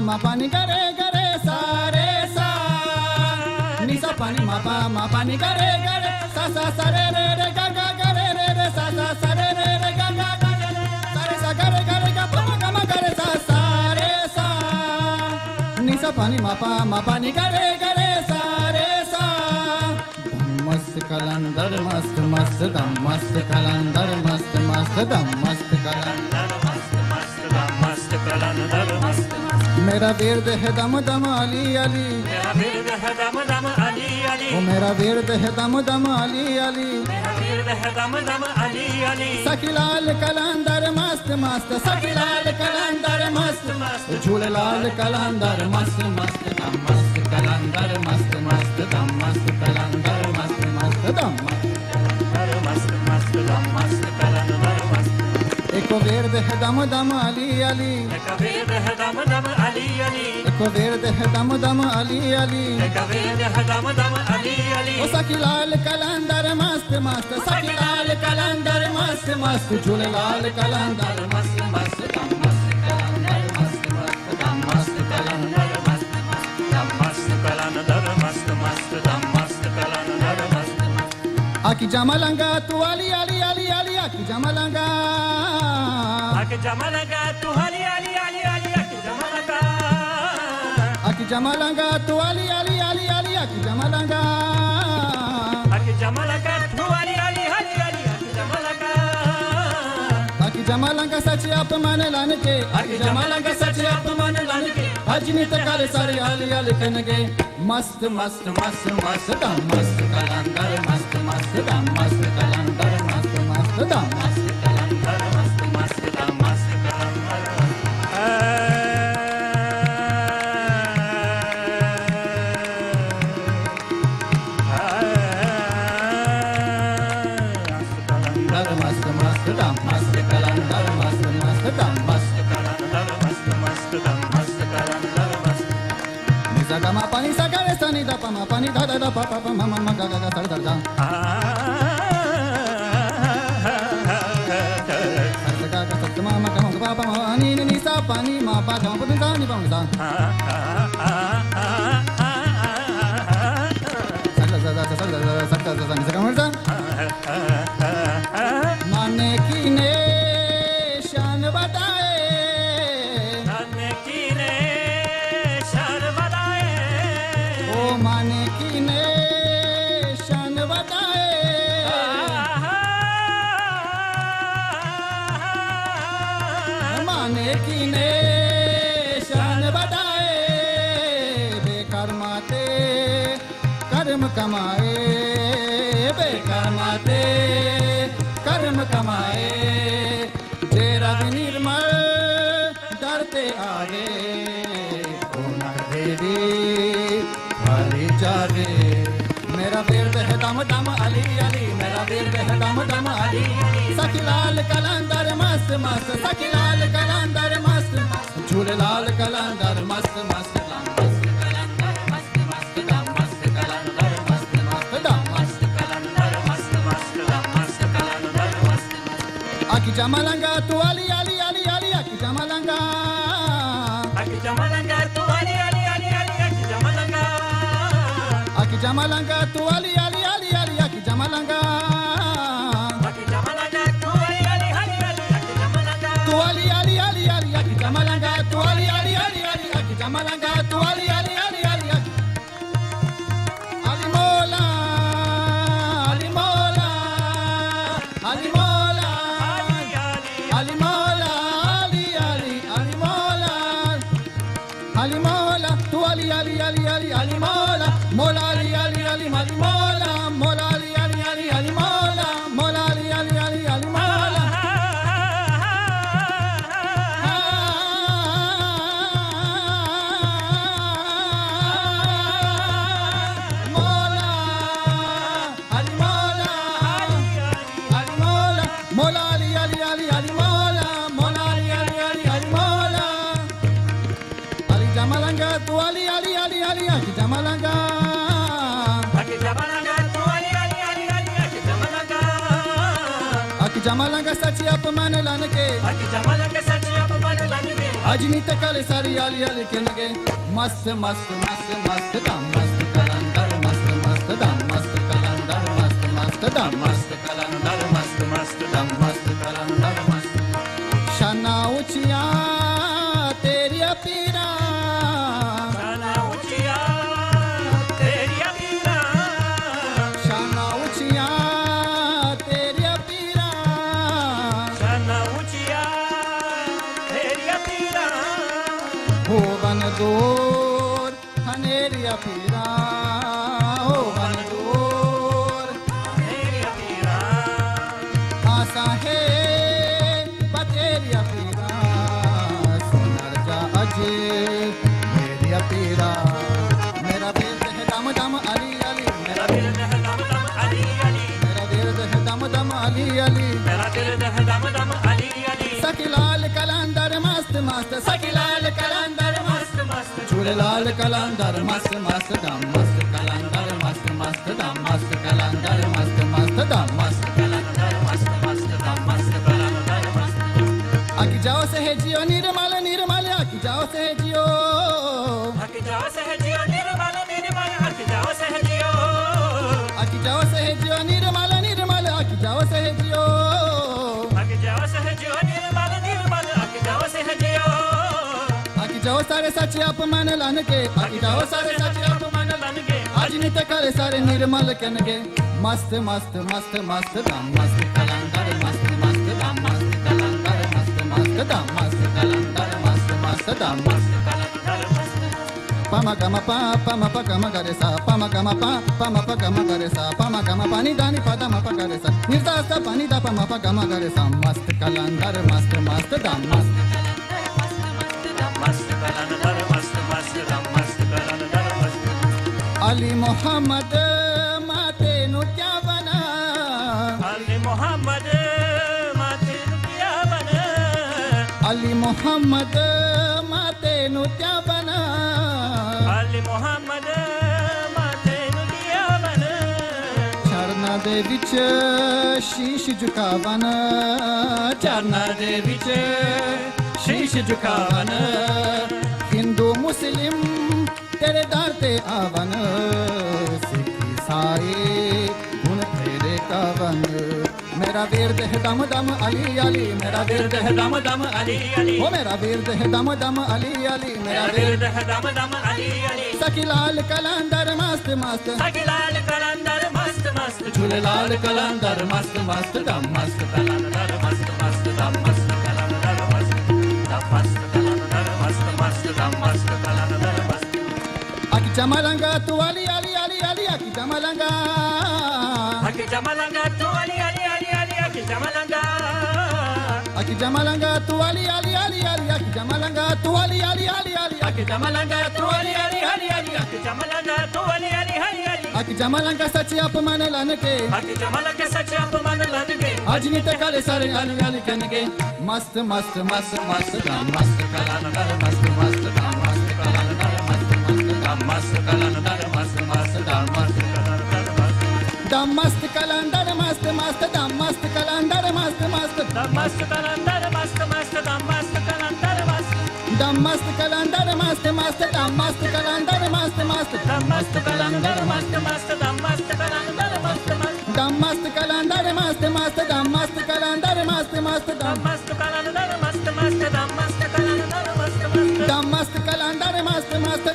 ma pa ni gare gare sa re sa ni sa pa ni ma pa ni gare gare sa re re ga ga re re sa re re ga ga sa re sa gare gare ga ma gare sa re sa ni sa pa ni ma pa ni gare gare sa re sa mast kalandar mast mast dam mast kalandar mast mast dam mast kalandar mast mast dam mast kalandar mast मेरा वीर है दम दम अली अली मेरा वीर है दम दम अली अली ओ मेरा वीर है दम दम अली अली मेरा वीर है दम दम अली अली सखीलाल कलंदर मस्त मस्त सखीलाल कलंदर मस्त मस्त झूलेलाल कलंदर मस्त मस्त दम मस्त कलंदर मस्त मस्त दम मस्त कलंदर मस्त मस्त दम मस्त मस्त दम मस्त कलंदर मस्त एको वीर है दम दम अली अली एको वीर है दम दम अली अली एको वीर है दम दम अली अली एको वीर है दम दम अली अली ओ सखीलाल कलंदर मस्त मस्त सखीलाल कलंदर मस्त मस्त झूलेलाल कलंदर मस्त मस्त दम मस्त कलंदर मस्त मस्त दम मस्त कलंदर मस्त मस्त दम मस्त कलंदर मस्त मस्त दम मस्त कलंदर मस्त आकी जमलंगा तू अली अली अली अली आकी जमलंगा आकी जमलंगा तू अली अली अली अली आकी जमलंगा आकी जमलंगा तू अली अली अली अली आकी जमलंगा आकी जमलंगा तू अली अली अली अली आकी जमलंगा आकी जमलंगा सच अपमान लाने के आकी जमलंगा सच अपमान लाने के अजनी तकाले सारे अली अली कनगे मस्त मस्त मस्त मस्त दम मस्त कलंदर मस्त मस्त दम मस्त कलंदर मस्त मस्त दम मस्त कलंदर मस्त मस्त दम मस्त कलंदर मस्त मस्त दम मस्त कलंदर मस्त मस्त दम मस्त कलंदर मस्त मस्त दम मस्त कलंदर मस्त निसा गा मा पानी सा गा रे सा नि दा पा मा पानी धा धा धा पा पा पा मा मा मा गा गा गा सा धा धा सा गा गा सा मा मा गा मा पा मा नि नि सा पा नि मा पा गा मा सा नि पा सा माने की ने शान बताए माने की ने शान बताए ओ माने की ने शान बताए माने की ने शान बताए बेकार माते कर्म कमाए बेकार माते कर्म कमाए जे रवि निर्मल डरते आवे देवी हरि जावे मेरा वीर है दम दम अली अली मेरा वीर है दम दम अली सखीलाल कलंदर मस्त मस्त सखीलाल कलंदर मस्त झूलेलाल कलंदर मस्त मस्त दम मस्त कलंदर मस्त मस्त दम मस्त कलंदर मस्त मस्त दम मस्त कलंदर मस्त मस्त दम मस्त कलंदर मस्त आकी जमलंगा तू अली अली अली अली आकी जमलंगा तू अली अली अली अली आकी जमलंगा आकी जमलंगा तू अली अली अली अली आकी जमलंगा आकी जमलंगा तू अली अली अली अली आकी जमलंगा तू अली अली अली अली आकी जमलंगा तू अली अली अली अली आकी जमलंगा तू अली अली अली अली अली मोला अली मोला अली मोला अली मोला अली अली अली मोला अली मोला तू अली अली अली अली अली मोला मोला अली अली अली अली मोला मोला अली अली अली जमालंगा सची अपमान लानके आकी जमालंगा सची अपमान लानके अजनीत काले सारी आली आली केनगे मस्त मस्त मस्त मस्त दाम मस्त कलंदर मस्त मस्त दाम मस्त कलंदर मस्त मस्त दाम मस्त कलंदर मस्त मस्त दाम मस्त कलंदर मस्त शाना उचिया तेरी पीरा शाना उचिया तेरी पीरा शाना उचिया तेरी पीरा शाना उचिया तेरी पीरा हो वन दूर हनेरिया पीरा हो वन दूर तेरी पीरा आसा है बतेरिया पीरा सुनर जा अजे मेरिया पीरा मेरा बेद है दम दम अली अली मेरा दिल है दम दम अली अली मेरा बेद है दम दम अली अली मेरा दिल है दम दम अली अली सखीलाल कलंदर मस्त मस्त सखीलाल कलंदर मस्त मस्त झूलेलाल कलंदर मस्त मस्त दम मस्त कलंदर मस्त मस्त दम मस्त कलंदर मस्त मस्त दम मस्त कलंदर मस्त मस्त दम मस्त कलंदर मस्त आकी जाओ सहेजियो निर्मल निर्मल आकी जाओ सहेजियो हक जाओ सहजियो निर्मल निर्मल हक जाओ सहजियो आकी जाओ सहेजियो निर्मल निर्मल आकी जाओ सहेजियो हक जाओ सहजियो निर्मल निर्मल हक जाओ सहजियो आकी जाओ सारे सच अपमान लानके आकी जाओ सारे सच अपमान लनगे आज नित करे सारे निर्मल कनगे मस्त मस्त मस्त मस्त दम मस्त कलंदर मस्त मस्त दम मस्त कलंदर मस्त मस्त दम मस्त कलंदर मस्त मस्त दम मस्त कलंदर मस्त pama gama pa pama pa gama gare sa pama gama pa pama pa gama gare sa pama gama pani dani pada ma pa gare sa nirda sa pani da pama pa gama gare sa mast kalandar mast mast dam mast मस्त कलंदर मस्त मस्त दम मस्त कलंदर मस्त ali muhammad mate nu kya bana Ali Mohammad माथे रुपया बना ali muhammad mate nu kya bana Ali Mohammad माथे रुपया बना चरना de vich शीश झुकावन चरना de vich शीश झुकावन हिंदू मुस्लिम तेरे दर ते आवन सिख ईसाई गुण तेरे कावन मेरा वीर है दम दम अली अली मेरा वीर है दम दम अली अली ओ मेरा वीर है दम दम अली अली मेरा वीर दिल है दम दम अली अली सखीलाल कलंदर मस्त मस्त सगलाल कलंदर मस्त मस्त झूलेलाल कलंदर मस्त मस्त दम मस्त कलंदर मस्त मस्त दम मस्त कलंदर मस्त दम मस्त कलंदर मस्त मस्त दम मस्त कलंदर मस्त आकी जमालंगा तू अली अली अली अली आकी जमालंगा हक जमलंगा तू अली अली अली अली हक जमलंगा आकी जमालंगा तू अली अली अली अली आकी जमालंगा तू अली अली अली अली हक जमलंगा तू अली अली अली अली हक जमलंगा तू अली अली अली अली आकी जमालंगा सची अपमान लानके हक जमलंगा सच अपमान लनगे अजनी ते काले सारे अली अली कनगे मस्त मस्त मस्त मस्त दम मस्त कलंदर मस्त मस्त दम मस्त कलंदर मस्त मस्त दम मस्त कलंदर मस्त मस्त दम मस्त कलंदर मस्त दम मस्त कलंदर मस्त मस्त दम मस्त कलंदर मस्त मस्त दम मस्त कलंदर मस्त मस्त दम मस्त कलंदर मस्त दम मस्त कलंदर मस्त मस्त दम मस्त कलंदर मस्त मस्त दम मस्त कलंदर मस्त मस्त दम मस्त कलंदर मस्त मस्त दम मस्त कलंदर मस्त मस्त दम मस्त कलंदर मस्त मस्त दम दम मस्त कलंदर मस्त मस्त दम मस्त कलंदर मस्त मस्त दम मस्त कलंदर मस्त मस्त